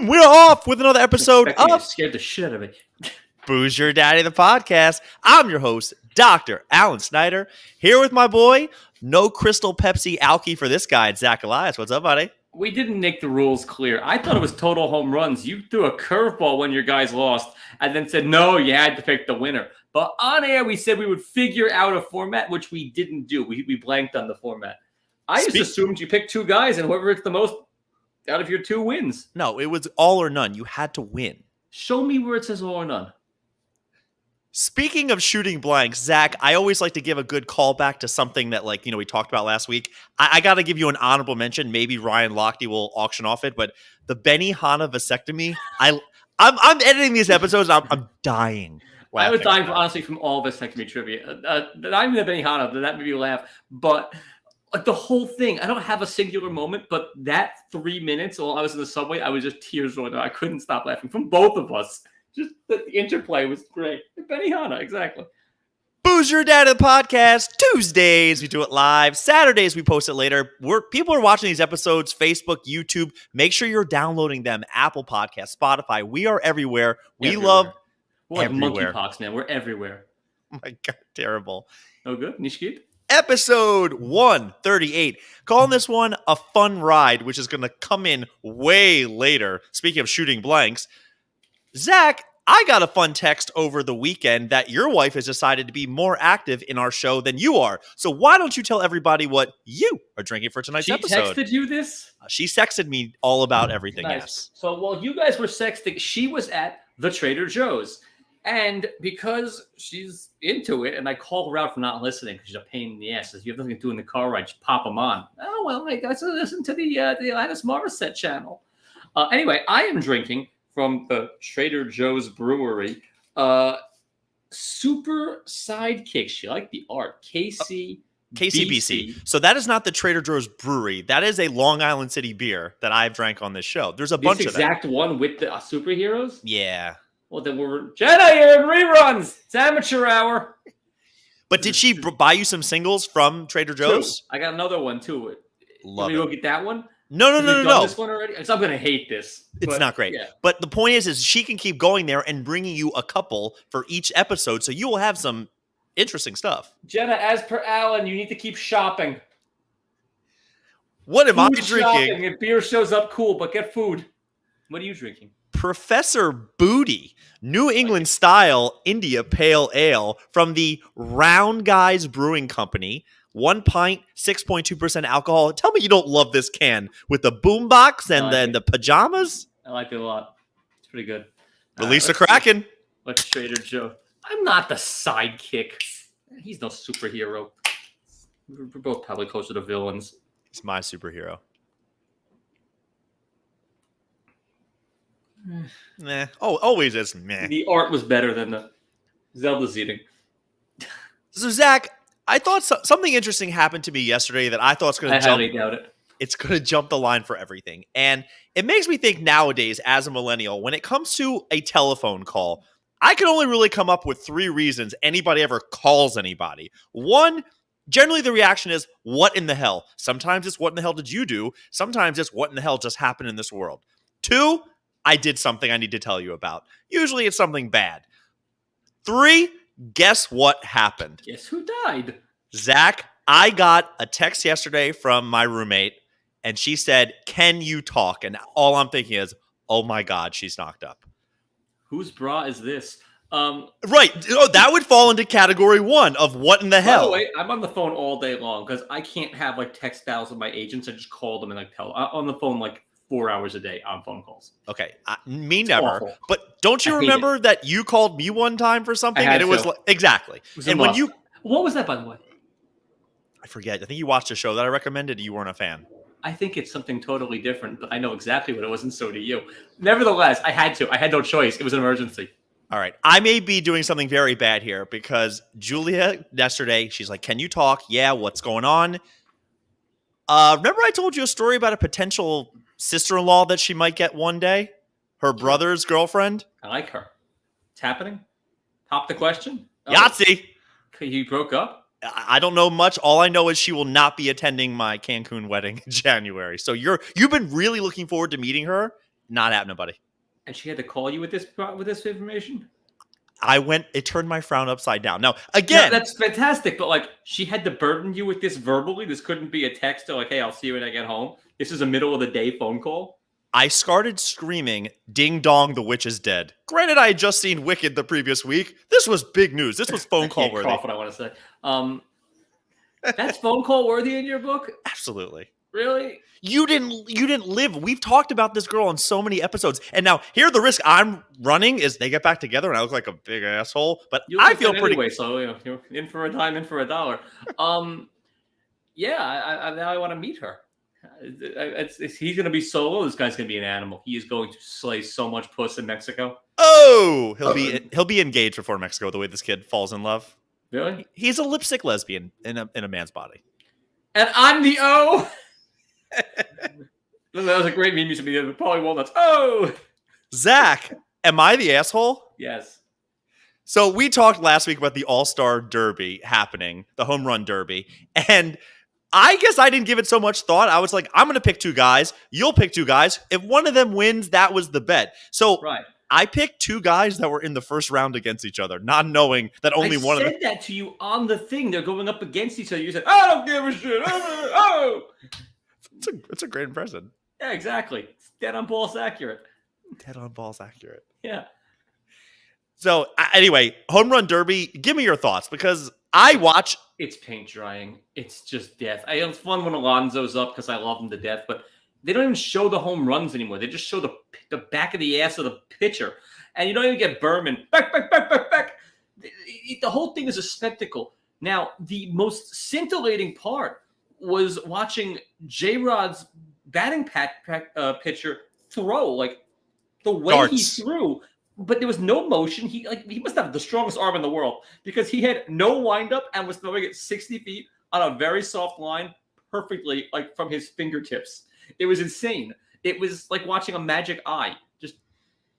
boom, we're off with another episode of scared the shit out of me. Booze Your Daddy, the podcast. I'm your host, Dr. Alan Snyder, here with my boy, no Crystal Pepsi Alky for this guy, Zach Elias. What's up, buddy? We didn't make the rules clear. I thought it was total home runs. You threw a curveball when your guys lost and then said, no, you had to pick the winner. But on air, we said we would figure out a format, which we didn't do. We blanked on the format. I just assumed you picked two guys, and whoever hits the most out of your two wins. No, it was all or none. You had to win. Show me where it says all or none. Speaking of shooting blanks, Zach, I always like to give a good callback to something that, we talked about last week. I got to give you an honorable mention. Maybe Ryan Lochte will auction off it, but the Benihana vasectomy. I'm editing these episodes. I'm dying. I was dying, honestly, from all vasectomy trivia. Not even the Benihana, that made me laugh. But the whole thing, I don't have a singular moment, but that 3 minutes while I was in the subway, I was just tears rolling down. I couldn't stop laughing from both of us. Just the interplay was great. Benihana, exactly. Booze Your Daddy, the podcast. Tuesdays, we do it live. Saturdays, we post it later. People are watching these episodes, Facebook, YouTube. Make sure you're downloading them. Apple Podcasts, Spotify. We are everywhere. We're like monkeypox, man. We're everywhere. Oh my God, terrible. Oh, good. Nishkid? Episode 138. Calling this one a fun ride, which is going to come in way later. Speaking of shooting blanks, Zach, I got a fun text over the weekend that your wife has decided to be more active in our show than you are. So why don't you tell everybody what you are drinking for tonight's episode? She texted you this? She texted me all about everything, nice. Yes. So while you guys were sexting, she was at the Trader Joe's. And because she's into it, and I call her out for not listening because she's a pain in the ass. Says, you have nothing to do in the car ride, just pop them on. Oh, well, I got to listen to the Alanis Morissette channel. Anyway, I am drinking from the Trader Joe's brewery, Super Sidekicks. You like the art. KCBC. So that is not the Trader Joe's brewery. That is a Long Island City beer that I've drank on this show. There's a bunch of them. This exact one with the superheroes? Yeah. Well, then we're Jedi here in reruns. It's amateur hour. But did she buy you some singles from Trader Joe's? Two. I got another one, too. Love it. Go get that one? No. This one already? I'm going to hate this. It's not great. Yeah. But the point is she can keep going there and bringing you a couple for each episode, so you will have some interesting stuff. Jenna, as per Alan, you need to keep shopping. What am I drinking? Shopping. If beer shows up, cool, but get food. What are you drinking? Professor Booty, New England style India Pale Ale from the Round Guys Brewing Company. 1 pint, 6.2% alcohol. Tell me you don't love this can with the boombox and then the pajamas. I like it a lot. It's pretty good. Release the Kraken. Let's Trader Joe. I'm not the sidekick. He's no superhero. We're both probably closer to villains. He's my superhero. Meh. Oh, always is meh. The art was better than the Zelda's eating. So, Zach, I thought something interesting happened to me yesterday that I thought it's going to jump. I highly doubt it. It's going to jump the line for everything. And it makes me think nowadays, as a millennial, when it comes to a telephone call, I can only really come up with 3 reasons anybody ever calls anybody. 1, generally the reaction is, what in the hell? Sometimes it's, what in the hell did you do? Sometimes it's, what in the hell just happened in this world? 2, I did something I need to tell you about. Usually it's something bad. 3, guess what happened? Guess who died? Zach, I got a text yesterday from my roommate, and she said, can you talk? And all I'm thinking is, oh my God, she's knocked up. Whose bra is this? Right. That would fall into category 1 of what in the hell. By the way, I'm on the phone all day long because I can't have text battles with my agents. I just call them and tell I'm on the phone 4 hours a day on phone calls. Okay. Me never. Awful. But don't you remember that you called me one time for something? And it was exactly. It was and when you. What was that, by the way? I forget. I think you watched a show that I recommended. You weren't a fan. I think it's something totally different, but I know exactly what it was, and so do you. Nevertheless, I had to. I had no choice. It was an emergency. All right. I may be doing something very bad here because Julia yesterday, she's like, can you talk? Yeah, what's going on? Remember I told you a story about a potential sister-in-law that she might get one day? Her brother's girlfriend? I like her. It's happening? Pop the question? Yahtzee! You broke up? I don't know much. All I know is she will not be attending my Cancun wedding in January. So you've been really looking forward to meeting her. Not happening, buddy. And she had to call you with this information? It turned my frown upside down. Now, No, again, that's fantastic, but like she had to burden you with this verbally. This couldn't be a text or like, "Hey, I'll see you when I get home." This is a middle of the day phone call. I started screaming, "Ding dong, the witch is dead." Granted, I had just seen Wicked the previous week. This was big news. This was phone call worthy. Cough what I want to say. That's phone call worthy in your book? Absolutely. Really? You didn't live. We've talked about this girl on so many episodes. And now here the risk I'm running is they get back together and I look like a big asshole. But I feel pretty anyway, so you're in for a dime, in for a dollar. Yeah, now I want to meet her. He's going to be solo. This guy's going to be an animal. He is going to slay so much puss in Mexico. Oh, he'll be engaged before Mexico. The way this kid falls in love. Really? He's a lipstick lesbian in a man's body. And I'm the O. That was a great meme to me. Probably walnuts. Oh, Zach, am I the asshole? Yes. So we talked last week about the All-Star Derby happening, the home run derby, and I guess I didn't give it so much thought. I was like, I'm going to pick two guys. You'll pick two guys. If one of them wins, that was the bet. So right. I picked two guys that were in the first round against each other, not knowing that only one of them. I said that to you on the thing. They're going up against each other. You said, I don't give a shit. Oh. It's a great impression. Yeah, exactly. It's dead on balls accurate. Dead on balls accurate. Yeah. So anyway, home run derby. Give me your thoughts because I watch. It's paint drying. It's just death. It's fun when Alonso's up because I love him to death, but they don't even show the home runs anymore. They just show the back of the ass of the pitcher, and you don't even get Berman back. The whole thing is a spectacle. Now, the most scintillating part was watching J-Rod's batting pitcher throw, like the way darts. He threw, but there was no motion. He must have the strongest arm in the world because he had no windup and was throwing it 60 feet on a very soft line perfectly, like from his fingertips. It was insane. It was like watching a magic eye, just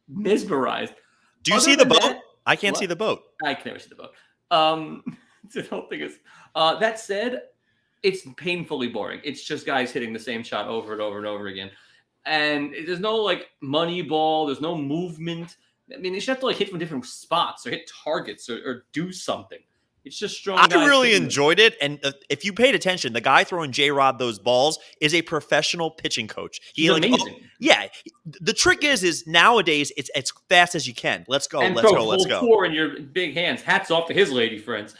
mesmerized. Do you see the boat? I can't see the boat. I can never see the boat. The whole thing is, that said, it's painfully boring. It's just guys hitting the same shot over and over and over again. And there's no like money ball. There's no movement. I mean, they should have to like hit from different spots or hit targets or do something. It's just strong. I really enjoyed it. And if you paid attention, the guy throwing J-Rod those balls is a professional pitching coach. He's amazing. Yeah. The trick is nowadays it's as fast as you can. Let's go. And let's go. Four in your big hands. Hats off to his lady friends.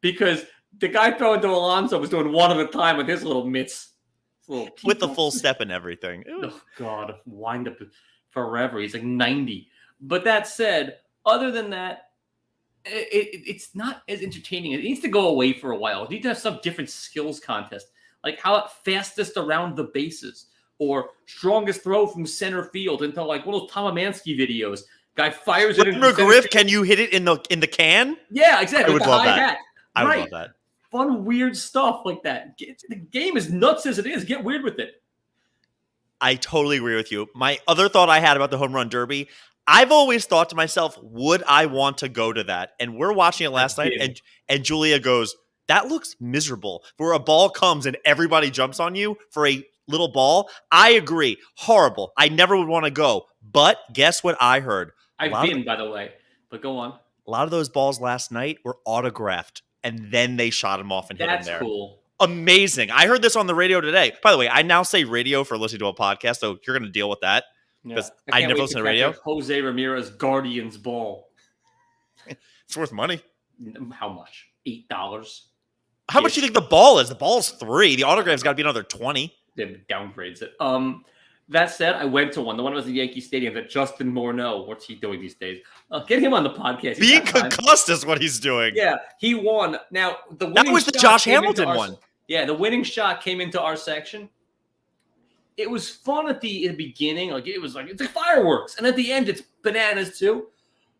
Because the guy throwing to Alonso was doing one at a time with his little mitts. With the full step and everything. Oh, God. Wind up forever. He's like 90. But that said, other than that, it's not as entertaining. It needs to go away for a while. It needs to have some different skills contest. Like how fastest around the bases or strongest throw from center field into like one of those Tom Amansky videos. Guy fires it in McGriff, can you hit it in the can? Yeah, exactly. I would love that. I would love that. Fun, weird stuff like that. The game is nuts as it is. Get weird with it. I totally agree with you. My other thought I had about the home run derby, I've always thought to myself, would I want to go to that? And we're watching it last night, and Julia goes, that looks miserable. Where a ball comes and everybody jumps on you for a little ball. I agree. Horrible. I never would want to go. But guess what I heard? I've been, by the way. But go on. A lot of those balls last night were autographed, and then they shot him off and hit him there. That's cool. Amazing. I heard this on the radio today. By the way, I now say radio for listening to a podcast, so you're going to deal with that. Because I never listen to radio. Jose Ramirez Guardians ball. It's worth money. How much? $8. How much do you think the ball is? The ball's $3. The autograph's got to be another $20. They downgrades it. That said, I went to one. The one was in Yankee Stadium. That Justin Morneau. What's he doing these days? Get him on the podcast. Being concussed is what he's doing. Yeah, he won. Now that was the Josh Hamilton one. Yeah, the winning shot came into our section. It was fun at the beginning. Like it's like fireworks, and at the end it's bananas too.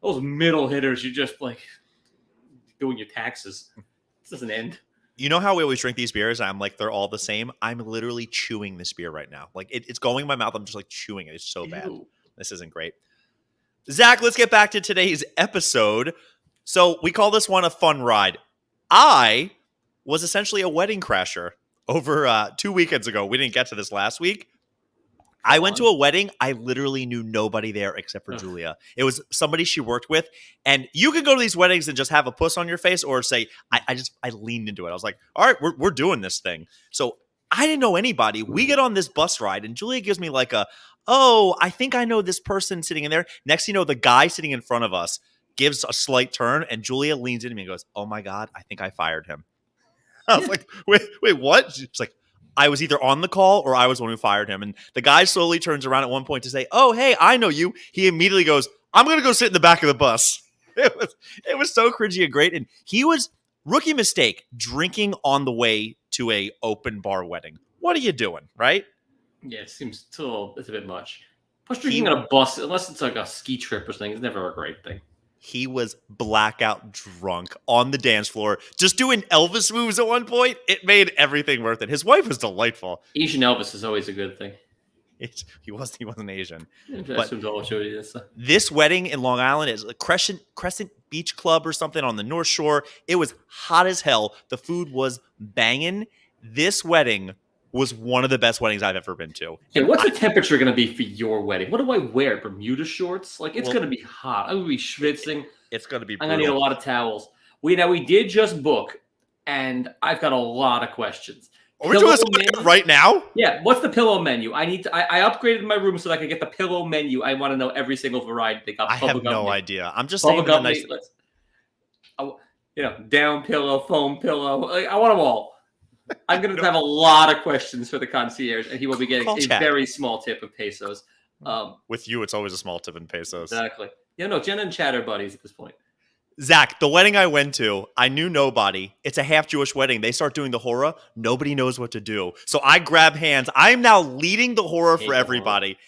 Those middle hitters, you're just like doing your taxes. This doesn't end. You know how we always drink these beers? I'm like, they're all the same. I'm literally chewing this beer right now. Like it's going in my mouth. I'm just like chewing it. It's so bad. This isn't great. Zach, let's get back to today's episode. So we call this one a fun ride. I was essentially a wedding crasher over 2 weekends ago. We didn't get to this last week. I Go went to on. a wedding. I literally knew nobody there except for Ugh. Julia. It was somebody she worked with. And you could go to these weddings and just have a puss on your face or say, I leaned into it. I was like, all right, we're doing this thing. So I didn't know anybody. We get on this bus ride and Julia gives me like oh, I think I know this person sitting in there. Next, you know, the guy sitting in front of us gives a slight turn and Julia leans into me and goes, oh my God, I think I fired him. I was Yeah. like, wait, what? She's like, I was either on the call or I was the one who fired him. And the guy slowly turns around at one point to say, oh, hey, I know you. He immediately goes, I'm going to go sit in the back of the bus. It was so cringy and great. And he was, rookie mistake, drinking on the way to a open bar wedding. What are you doing, right? Yeah, it seems it's a bit much. Plus, He drinking on a bus, unless it's like a ski trip or something, is never a great thing. he was blackout drunk on the dance floor, just doing Elvis moves at one point. It made everything worth it. His wife was delightful. Asian Elvis is always a good thing. He wasn't Asian. I But assume all show you this. this wedding in Long Island is a Crescent Beach Club or something on the North Shore. It was hot as hell. The food was banging. This wedding was one of the best weddings I've ever been to. Hey, And what's the temperature going to be for your wedding? What do I wear? Bermuda shorts? Like, it's Well- going to be hot. I'm going to be schwitzing. it's going to be I'm going to need a brutal. lot of towels. We did just book, and I've got a lot of questions. Are we doing this Pillow menu? right now? Yeah, what's the pillow menu? I upgraded my room so that I can get the pillow menu. I want to know every single variety. They got I have bubblegum no menu. idea. I'm just saying. Bubblegum Nice, down pillow, foam pillow. Like, I want them all. I'm going to have a lot of questions for the concierge, and he will be getting Call a Chad. very small tip of pesos. with you, it's always a small tip in pesos. Exactly. Yeah, no, Jenna and Chad are buddies at this point. Zach, the wedding I went to, I knew nobody. It's a half Jewish wedding. They start doing the horror. Nobody knows what to do. So I grab hands. I'm now leading the horror Hate for the everybody.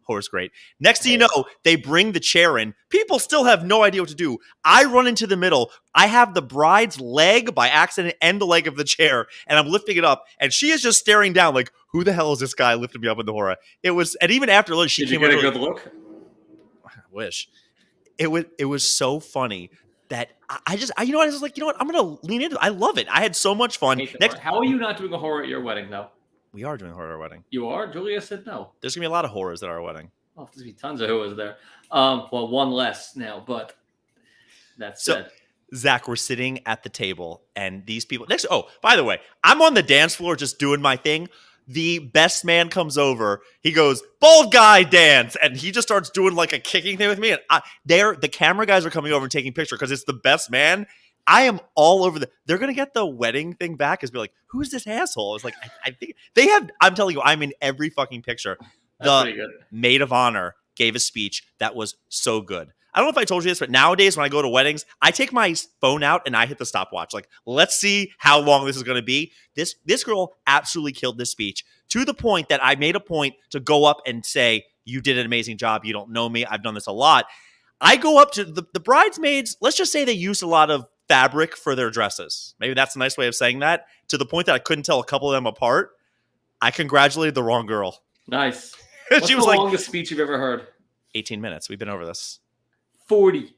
Horror's great. Next thing you know, they bring the chair in. People still have no idea what to do. I run into the middle. I have the bride's leg by accident and the leg of the chair, and I'm lifting it up, and she is just staring down like, who the hell is this guy lifting me up in the horror? It was, and even after lunch, she Did you came get a over. good look? I wish. It was so funny that I was like, you know what? I'm gonna lean into it. I love it. I had so much fun. Hate the Next, horror. How are you not doing a horror at your wedding, though? we are doing a horror wedding. You are? Julia said no. There's gonna be a lot of horrors at our wedding. Oh, there's gonna be tons of who was there. Well, one less now, but that's So- said. Zach, we're sitting at the table, and these people next. Oh, by the way, I'm on the dance floor just doing my thing. The best man comes over. He goes, "Bald guy dance," and he just starts doing like a kicking thing with me. And the camera guys are coming over and taking pictures because it's the best man. I am all over they're gonna get the wedding thing back. Is be like, who's this asshole? It's like I think they have. I'm telling you, I'm in every fucking picture. That's pretty good. Maid of honor gave a speech that was so good. I don't know if I told you this, but nowadays when I go to weddings, I take my phone out and I hit the stopwatch. Like, let's see how long this is going to be. This girl absolutely killed this speech to the point that I made a point to go up and say, you did an amazing job. You don't know me. I've done this a lot. I go up to the bridesmaids. Let's just say they used a lot of fabric for their dresses. Maybe that's a nice way of saying that, to the point that I couldn't tell a couple of them apart. I congratulated the wrong girl. Nice. What's She was the like, longest speech you've ever heard? 18 minutes. We've been over this. 40.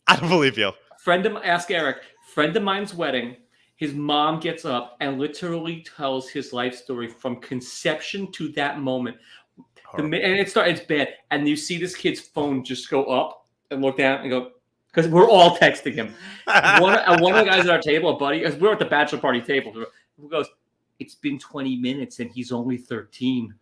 I don't believe you. Ask Eric. Friend of mine's wedding. His mom gets up and literally tells his life story from conception to that moment. And it's bad. And you see this kid's phone just go up and look down and go, because we're all texting him. One of the guys at our table, a buddy, as we're at the bachelor party table, who goes, it's been 20 minutes and he's only 13.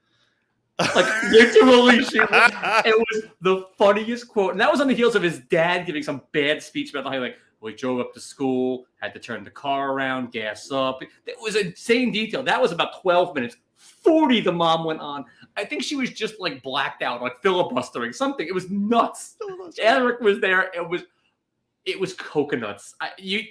Like, literally, it was the funniest quote. And that was on the heels of his dad giving some bad speech about how, like, we drove up to school, had to turn the car around, gas up. It was insane detail. That was about 12 minutes. 40 the mom went on. I think she was just, like, blacked out, like filibustering something. It was nuts. Eric was there. It was coconuts. You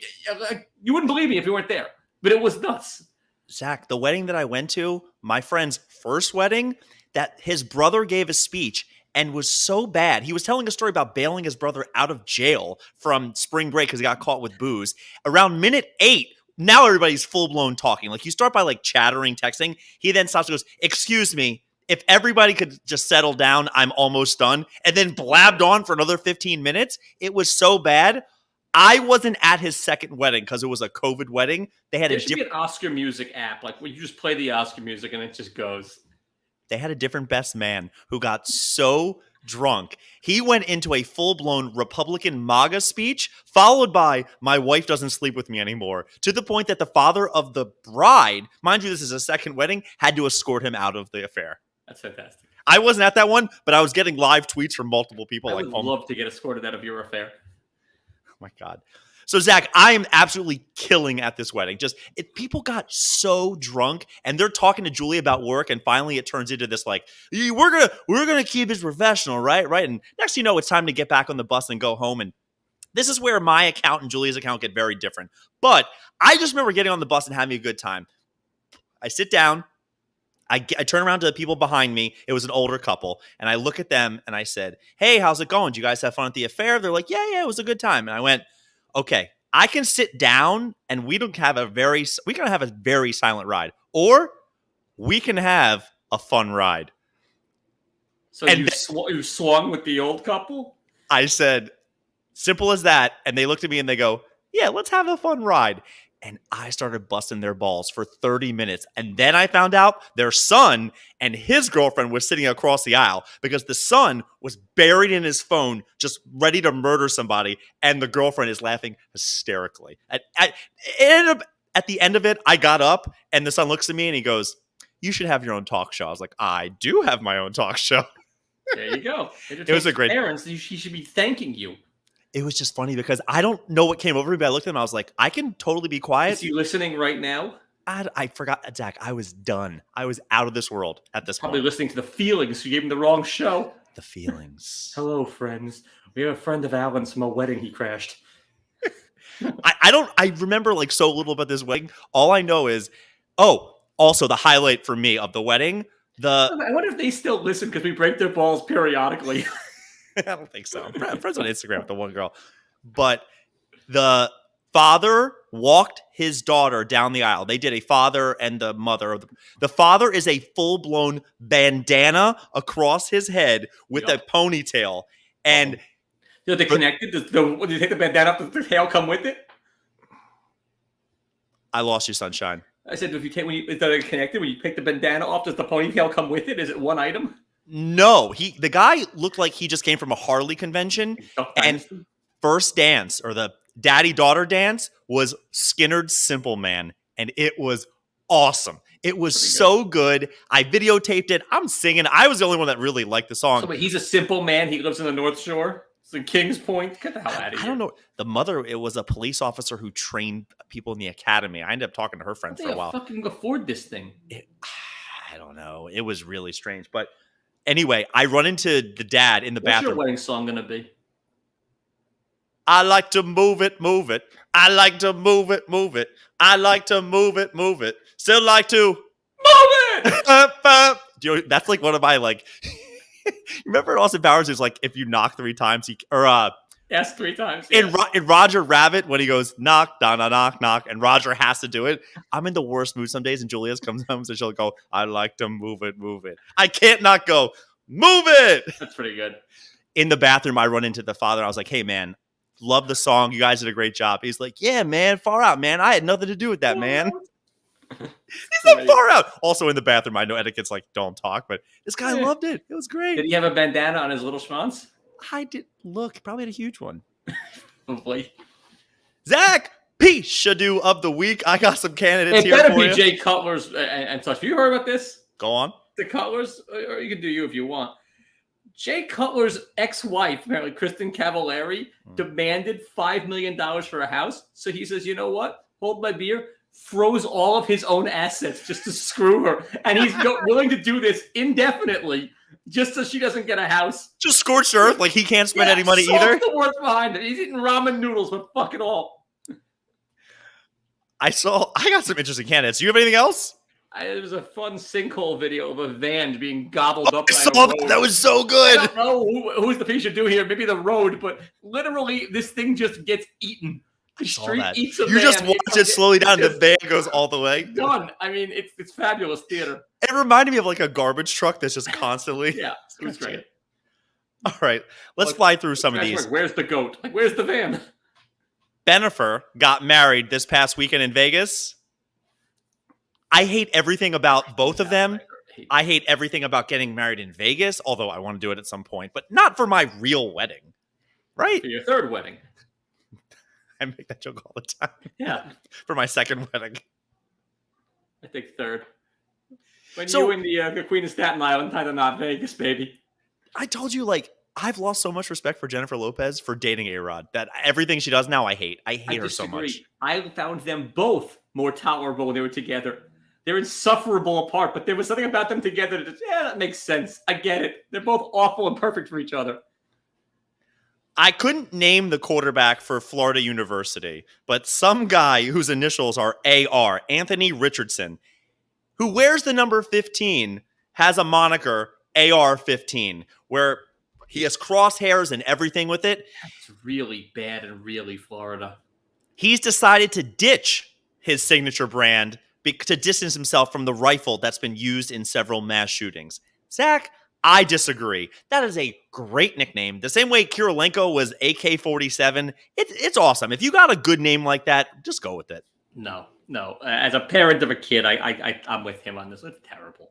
wouldn't believe me if you weren't there, but it was nuts. Zach, the wedding that I went to, my friend's first wedding, that his brother gave a speech and was so bad. He was telling a story about bailing his brother out of jail from spring break because he got caught with booze. Around minute 8, now everybody's full-blown talking. Like, you start by, like, chattering, texting. He then stops and goes, excuse me, if everybody could just settle down, I'm almost done. And then blabbed on for another 15 minutes. It was so bad. I wasn't at his second wedding because it was a COVID wedding. They had There should be an Oscar music app, like where you just play the Oscar music and it just goes. They had a different best man who got so drunk. He went into a full-blown Republican MAGA speech, followed by "My wife doesn't sleep with me anymore," to the point that the father of the bride, mind you, this is a second wedding, had to escort him out of the affair. That's fantastic. I wasn't at that one, but I was getting live tweets from multiple people. I like, would love to get escorted out of your affair. Oh my God. So Zach, I am absolutely killing at this wedding. People got so drunk, and they're talking to Julie about work, and finally it turns into this like, we're gonna keep it professional, right? Right. And next you know, it's time to get back on the bus and go home. And this is where my account and Julie's account get very different. But I just remember getting on the bus and having a good time. I sit down. I turn around to the people behind me. It was an older couple. And I look at them and I said, "Hey, how's it going? Did you guys have fun at the affair?" They're like, yeah, it was a good time. And I went, "Okay, I can sit down and we can have a very silent ride. Or we can have a fun ride." So you swung with the old couple? I said, simple as that. And they looked at me and they go, "Yeah, let's have a fun ride." And I started busting their balls for 30 minutes. And then I found out their son and his girlfriend was sitting across the aisle because the son was buried in his phone, just ready to murder somebody. And the girlfriend is laughing hysterically. It ended up, at the end of it, I got up and the son looks at me and he goes, "You should have your own talk show." I was like, "I do have my own talk show." There you go. It was a great parents. He should be thanking you. It was just funny because I don't know what came over me, but I looked at him. I was like, I can totally be quiet. Is he listening right now? I forgot, Zach. I was done. I was out of this world at this Probably point. listening to The Feelings. You gave him the wrong show. The Feelings. Hello, friends. We have a friend of Alan's from a wedding he crashed. I remember like so little about this wedding. All I know is, also the highlight for me of the wedding. I wonder if they still listen because we break their balls periodically. I don't think so. I'm friends on Instagram with the one girl. But the father walked his daughter down the aisle. They did a father and the mother. The father is a full-blown bandana across his head with a ponytail. And they connected? Did you take the bandana off? Does the tail come with it? I lost you, sunshine. I said, is that connected? When you take the bandana off, does the ponytail come with it? Is it one item? No, the guy looked like he just came from a Harley convention, and first dance or the daddy-daughter dance was Skinner's Simple Man, and it was awesome. It was so good. I videotaped it. I'm singing. I was the only one that really liked the song. So, but he's a simple man. He lives in the North Shore. It's in Kings Point. Get the hell out of here. I don't know. The mother, it was a police officer who trained people in the academy. I ended up talking to her friends for a while. How do they fucking afford this thing? I don't know. It was really strange, but. Anyway, I run into the dad in the bathroom. What's your wedding song going to be? I like to move it, move it. I like to move it, move it. I like to move it, move it. Still like to move it. That's like one of my like. Remember Austin Powers? Is like if you knock 3 times, Yes, 3 times. Yes. In Roger Rabbit, when he goes knock, knock, knock, and Roger has to do it. I'm in the worst mood some days, and Julia's comes home, so she'll go, "I like to move it, move it." I can't not go, "Move it." That's pretty good. In the bathroom, I run into the father. I was like, "Hey, man, love the song. You guys did a great job." He's like, "Yeah, man, far out, man. I had nothing to do with that, man." He's not far out. Also in the bathroom, I know etiquette's like, don't talk, but this guy loved it. It was great. Did he have a bandana on his little schwanz? I did. Look, probably had a huge one. Hopefully. Zach, pishadoo of the week. I got some candidates here for you. It better be Jay Cutler's and such. Have you heard about this? Go on. The Cutlers, or you can do you if you want. Jay Cutler's ex-wife, apparently Kristen Cavallari, demanded $5 million for a house. So he says, you know what? Hold my beer. Froze all of his own assets just to screw her. And he's willing to do this indefinitely just so she doesn't get a house. Just scorched earth. Like he can't spend any money either. The worth behind it. He's eating ramen noodles, but fuck it all. I got some interesting candidates. Do you have anything else? There was a fun sinkhole video of a van being gobbled up. I saw that. That was so good. I don't know who's the pishadoo here. Maybe the road, but literally this thing just gets eaten. The street eats a van. You just watch it slowly down, and the van goes all the way. Done. I mean, it's fabulous theater. It reminded me of like a garbage truck that's just constantly. Yeah, it was great. All right, let's fly through some of these. Where's the goat? Like, where's the van? Bennifer got married this past weekend in Vegas. I hate everything about both of them. I hate everything about getting married in Vegas, although I want to do it at some point, but not for my real wedding. Right? For your third wedding. I make that joke all the time. Yeah. For my second wedding. I think third. When you and the Queen of Staten Island tie the knot, Vegas, baby. I told you, like, I've lost so much respect for Jennifer Lopez for dating A-Rod that everything she does now I hate. I hate her so much. I found them both more tolerable when they were together. They're insufferable apart, but there was something about them together that makes sense. I get it. They're both awful and perfect for each other. I couldn't name the quarterback for Florida University, but some guy whose initials are AR, Anthony Richardson, who wears the number 15, has a moniker AR-15, where he has crosshairs and everything with it. That's really bad and really Florida. He's decided to ditch his signature brand to distance himself from the rifle that's been used in several mass shootings. Zach, I disagree. That is a great nickname. The same way Kirilenko was AK-47. It's awesome. If you got a good name like that, just go with it. No. As a parent of a kid, I'm with him on this. It's terrible.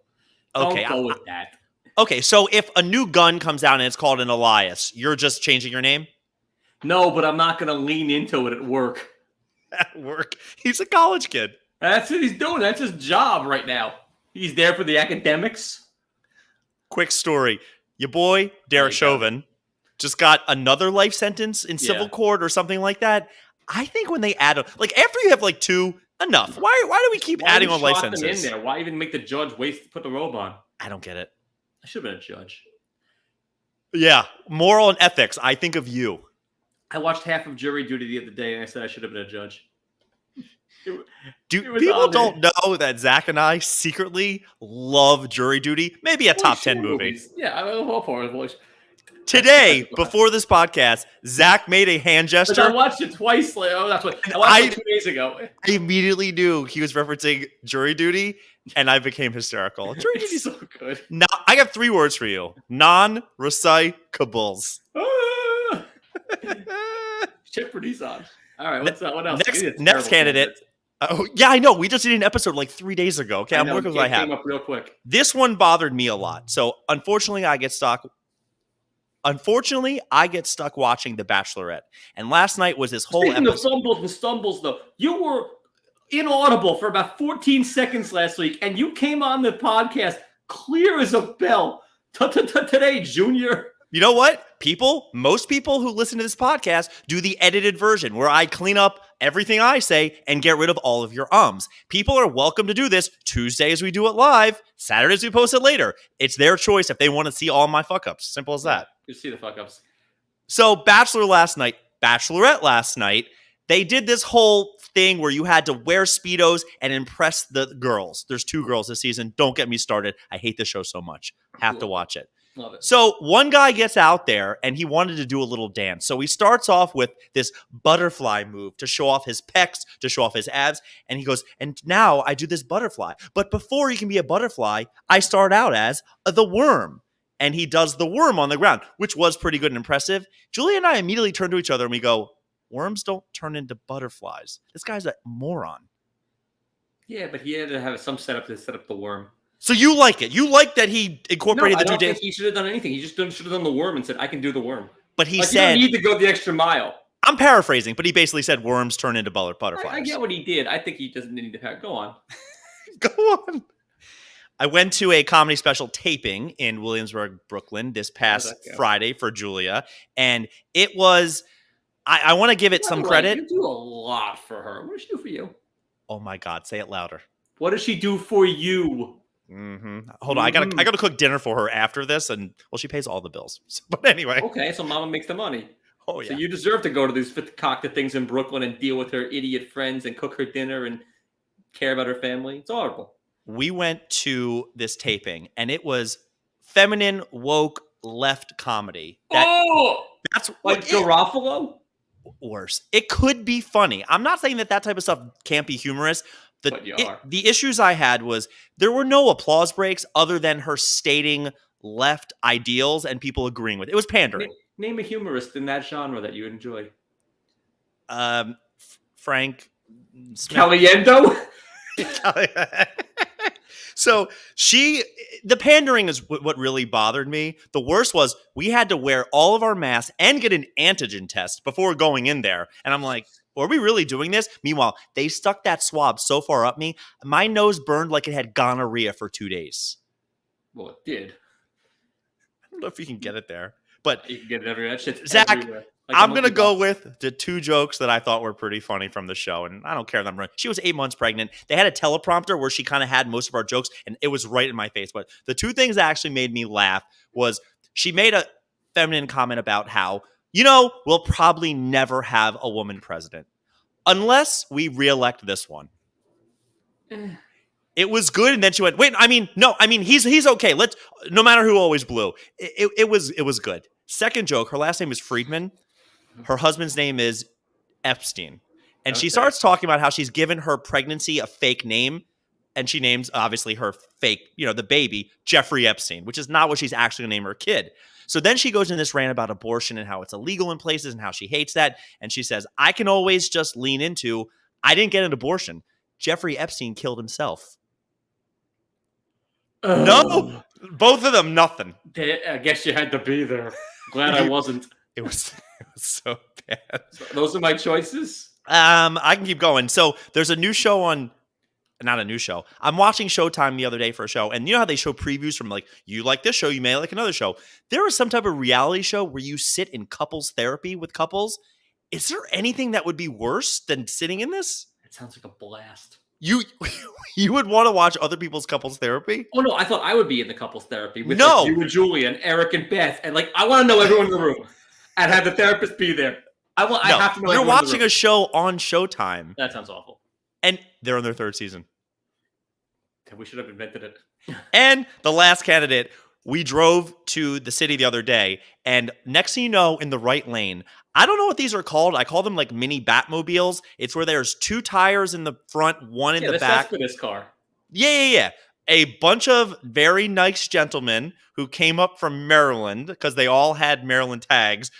Don't go with that. Okay, so if a new gun comes out and it's called an Elias, you're just changing your name? No, but I'm not going to lean into it at work. At work? He's a college kid. That's what he's doing. That's his job right now. He's there for the academics. Quick story. Your boy, Derek Chauvin, just got another life sentence in civil court or something like that. I think when they add, after you have two, enough. Why do we keep adding on life sentences? In there? Why even make the judge put the robe on? I don't get it. I should have been a judge. Yeah, moral and ethics. I think of you. I watched half of Jury Duty the other day, and I said I should have been a judge. People don't know that Zach and I secretly love Jury Duty? Maybe a top 10 movie. Movies. Yeah, I mean, all part of the voice. Today, before this podcast, Zach made a hand gesture. But I watched it twice. That's what I watched it 2 days ago. I immediately knew he was referencing Jury Duty, and I became hysterical. Jury Duty's so good. Now, I got 3 words for you: non-recyclables. Jeopardy's on. All right, what else? Next candidate. Oh, yeah, I know. We just did an episode 3 days ago. Okay, I'm working with what I have. Came up real quick. This one bothered me a lot. So, unfortunately, I get stuck watching The Bachelorette. And last night was this whole Speaking episode. of fumbles and stumbles, though, you were inaudible for about 14 seconds last week, and you came on the podcast clear as a bell. Today, Junior. You know what? Most people who listen to this podcast do the edited version where I clean up everything I say and get rid of all of your ums. People are welcome to do this. Tuesdays we do it live. Saturdays we post it later. It's their choice if they want to see all my fuck-ups. Simple as that. You see the fuck-ups. So Bachelorette last night, they did this whole thing where you had to wear Speedos and impress the girls. There's 2 girls this season. Don't get me started. I hate this show so much. Have to watch it. Love it. So one guy gets out there and he wanted to do a little dance. So he starts off with this butterfly move to show off his pecs, to show off his abs. And he goes, and now I do this butterfly. But before you can be a butterfly, I start out as the worm. And he does the worm on the ground, which was pretty good and impressive. Julia and I immediately turn to each other and we go, worms don't turn into butterflies. This guy's a moron. Yeah, but he had to have some setup to set up the worm. So you like it. You like that he incorporated the 2 days. I don't think he should have done anything. He just should have done the worm and said, I can do the worm. But he said... you don't need to go the extra mile. I'm paraphrasing, but he basically said worms turn into butterflies. I get what he did. I think he doesn't need to... Go on. Go on. I went to a comedy special taping in Williamsburg, Brooklyn this past Friday for Julia. And it was... I want to give it some credit. You do a lot for her. What does she do for you? Oh my God. Say it louder. What does she do for you? Mm-hmm. Hold on, I gotta cook dinner for her after this, and she pays all the bills. But anyway, okay, so Mama makes the money. Oh yeah, so you deserve to go to these concocted things in Brooklyn and deal with her idiot friends and cook her dinner and care about her family. It's horrible. We went to this taping, and it was feminine, woke, left comedy. That's like Garofalo. Worse. It could be funny. I'm not saying that type of stuff can't be humorous. The issues I had was there were no applause breaks other than her stating left ideals and people agreeing with it. It was pandering. Name a humorist in that genre that you enjoy. Frank Caliendo. So the pandering is what really bothered me. The worst was we had to wear all of our masks and get an antigen test before going in there. And I'm like, are we really doing this? Meanwhile, they stuck that swab so far up me, my nose burned like it had gonorrhea for 2 days. Well, it did. I don't know if you can get it there, but You can get it everywhere. That shit's Zach, everywhere. Like I'm going to go with the 2 jokes that I thought were pretty funny from the show. And I don't care that I'm right. She was 8 months pregnant. They had a teleprompter where she kind of had most of our jokes, and it was right in my face. But the 2 things that actually made me laugh was she made a feminine comment about how, we'll probably never have a woman president unless we reelect this one. It was good, and then she went, he's okay. No matter who always blew. It was good. Second joke, her last name is Friedman. Her husband's name is Epstein. And she starts talking about how she's given her pregnancy a fake name. And she names, obviously, her fake, the baby, Jeffrey Epstein, which is not what she's actually going to name her kid. So then she goes in this rant about abortion and how it's illegal in places and how she hates that. And she says, I can always just lean into, I didn't get an abortion. Jeffrey Epstein killed himself. No, both of them, nothing. I guess you had to be there. Glad I wasn't. It was so bad. So those are my choices. I can keep going. So there's a new show on, not a new show. I'm watching Showtime the other day for a show, and you know how they show previews from like, you like this show, you may like another show. There is some type of reality show where you sit in couples therapy with couples. Is there anything that would be worse than sitting in this? It sounds like a blast. You would want to watch other people's couples therapy? Oh no, I thought I would be in the couples therapy with like, you and Julie and Eric and Beth, and like I want to know everyone in the room and have the therapist be there. I have to know. You're watching a show on Showtime. That sounds awful. And they're on their 3rd season. We should have invented it. And the last candidate, we drove to the city the other day, and next thing you know, in the right lane, I don't know what these are called. I call them like mini Batmobiles. It's where there's 2 tires in the front, 1 in the back. That's for this car. Yeah. A bunch of very nice gentlemen who came up from Maryland because they all had Maryland tags.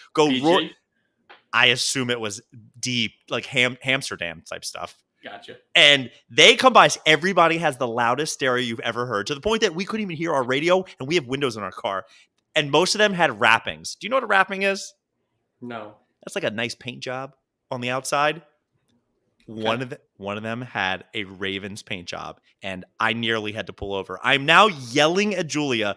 I assume it was deep, like Amsterdam type stuff. Gotcha. And they come by. Everybody has the loudest stereo you've ever heard, to the point that we couldn't even hear our radio, and we have windows in our car. And most of them had wrappings. Do you know what a wrapping is? No. That's like a nice paint job on the outside. Okay. One of them had a Ravens paint job, and I nearly had to pull over. I'm now yelling at Julia,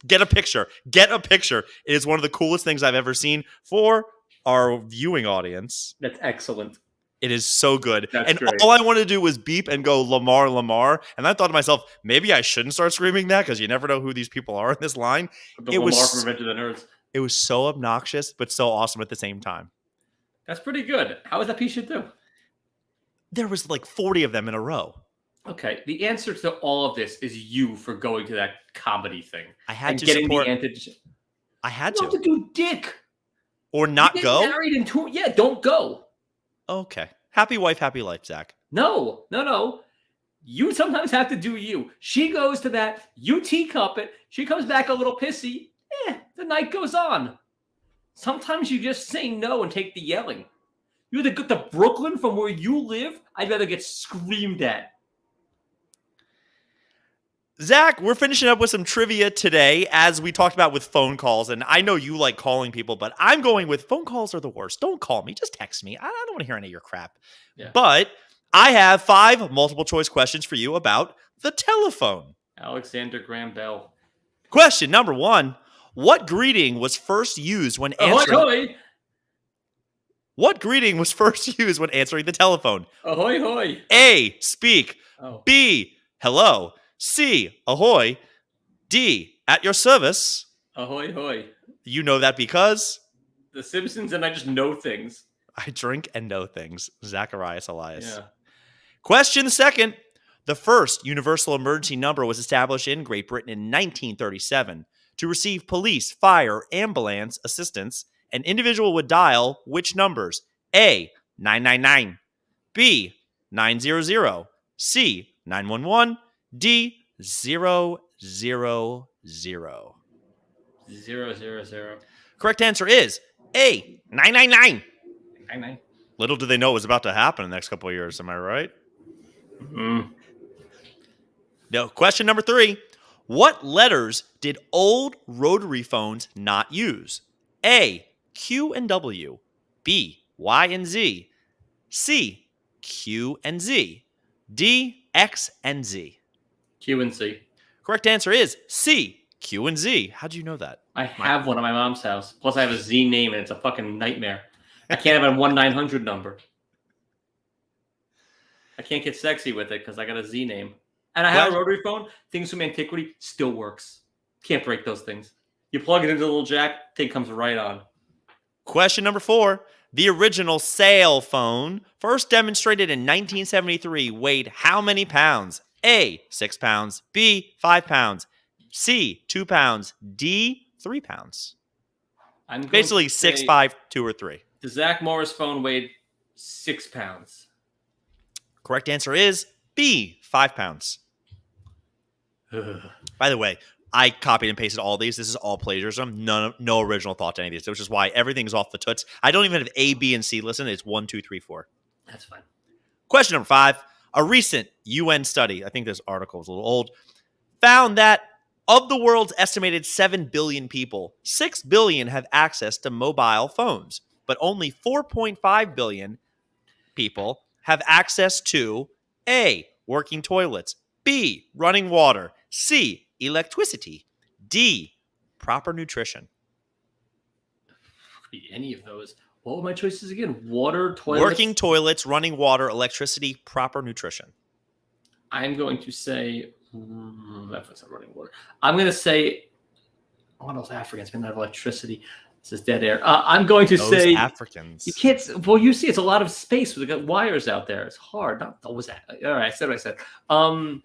get a picture. Get a picture. It is one of the coolest things I've ever seen for our viewing audience. That's excellent. It is so good. That's and great. all I wanted to do was beep and go, Lamar, Lamar. And I thought to myself, maybe I shouldn't start screaming that because you never know who these people are in this line. Lamar from Revenge of the Nerds. It was so obnoxious, but so awesome at the same time. That's pretty good. How is that pishadoo? There was like 40 of them in a row. Okay. The answer to all of this is you for going to that comedy thing. I had to getting support. The antigen. I had you to. You have to do dick. Or not go? Married in 2. Yeah, don't go. Okay. Happy wife, happy life, Zach. No. You sometimes have to do you. She goes to that, you teacup it. She comes back a little pissy. The night goes on. Sometimes you just say no and take the yelling. You either go to Brooklyn from where you live, I'd rather get screamed at. Zach, we're finishing up with some trivia today, as we talked about with phone calls. And I know you like calling people, but I'm going with phone calls are the worst. Don't call me. Just text me. I don't want to hear any of your crap. Yeah. But I have 5 multiple choice questions for you about the telephone. Alexander Graham Bell. Question number 1. What greeting was first used when answering? Ahoy, hoy. What greeting was first used when answering the telephone? Ahoy, hoy. A, speak. B, hello. C, ahoy. D, at your service. Ahoy, hoy. You know that because? The Simpsons, and I just know things. I drink and know things. Zacharias Elias. Yeah. Question 2. The first universal emergency number was established in Great Britain in 1937. To receive police, fire, ambulance assistance, an individual would dial which numbers? A, 999. B, 900. C, 911. D, 000. 000. Correct answer is A, 999. 99. Little do they know it was about to happen in the next couple of years. Am I right? Mm-hmm. No. Question number 3. What letters did old rotary phones not use? A, Q and W. B, Y and Z. C, Q and Z. D, X and Z. Q and C. Correct answer is C, Q and Z. How'd you know that? I have one at my mom's house. Plus, I have a Z name, and it's a fucking nightmare. I can't have a 1-900 number. I can't get sexy with it because I got a Z name. And I have a rotary phone. Things from antiquity still works. Can't break those things. You plug it into the little jack, thing comes right on. Question number 4. The original sail phone, first demonstrated in 1973, weighed how many pounds? A, 6 pounds. B, 5 pounds. C, 2 pounds. D, 3 pounds. Basically 6, 5, 2, or 3. The Zach Morris phone weighed 6 pounds. Correct answer is B, 5 pounds. By the way, I copied and pasted all these. This is all plagiarism. No original thought to any of these, which is why everything's off the toots. I don't even have A, B, and C listed. It's 1, 2, 3, 4. That's fine. Question number 5. A recent UN study, I think this article is a little old, found that of the world's estimated 7 billion people, 6 billion have access to mobile phones, but only 4.5 billion people have access to A, working toilets, B, running water, C, electricity, D, proper nutrition. Could be any of those. What were my choices again? Water, toilets? Working toilets, running water, electricity, proper nutrition. I'm going to say that's not running water. I'm going to say one of those Africans may not have electricity. This is dead air. I'm going to say Africans. You can't. Well, you see, it's a lot of space. We've got wires out there. It's hard. Not always. All right, I said what I said. I'm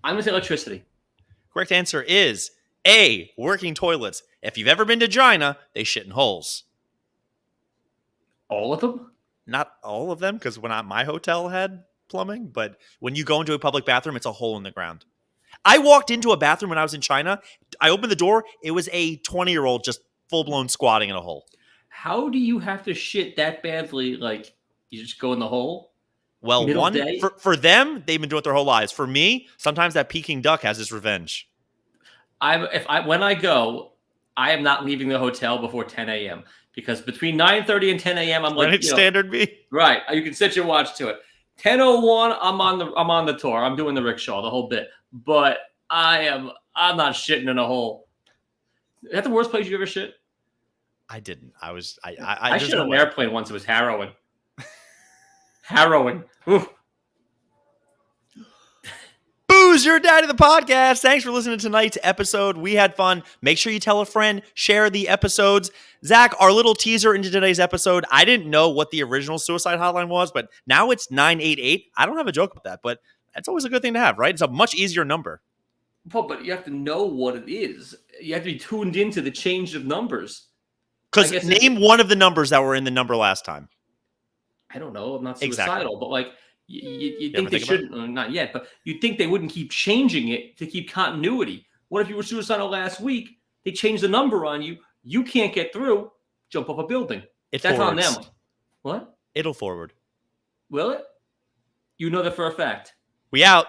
going to say electricity. Correct answer is A, working toilets. If you've ever been to China, they shit in holes. All of them? Not all of them, because when my hotel had plumbing, but when you go into a public bathroom, it's a hole in the ground. I walked into a bathroom when I was in China. I opened the door. It was a 20-year-old just full-blown squatting in a hole. How do you have to shit that badly? Like, you just go in the hole? Well, for them, they've been doing it their whole lives. For me, sometimes that Peking duck has its revenge. When I go, I am not leaving the hotel before 10 a.m. because between 9:30 and 10 a.m. I'm like, standard B. Right, you can set your watch to it. 10:01, I'm on the tour. I'm doing the rickshaw, the whole bit. But I'm not shitting in a hole. Is that the worst place you ever shit? I didn't. I shit on an airplane once. It was harrowing. Harrowing. Oof. Booze, your dad of the podcast. Thanks for listening to tonight's episode. We had fun. Make sure you tell a friend, share the episodes. Zach, our little teaser into today's episode, I didn't know what the original suicide hotline was, but now it's 988. I don't have a joke about that, but that's always a good thing to have, right? It's a much easier number. Well, but you have to know what it is. You have to be tuned into the change of numbers. Because name one of the numbers that were in the number last time. I don't know. I'm not suicidal, but like you think they shouldn't, not yet, but you'd think they wouldn't keep changing it to keep continuity. What if you were suicidal last week? They changed the number on you. You can't get through. Jump off a building. That's on them. What? It'll forward. Will it? You know that for a fact. We out.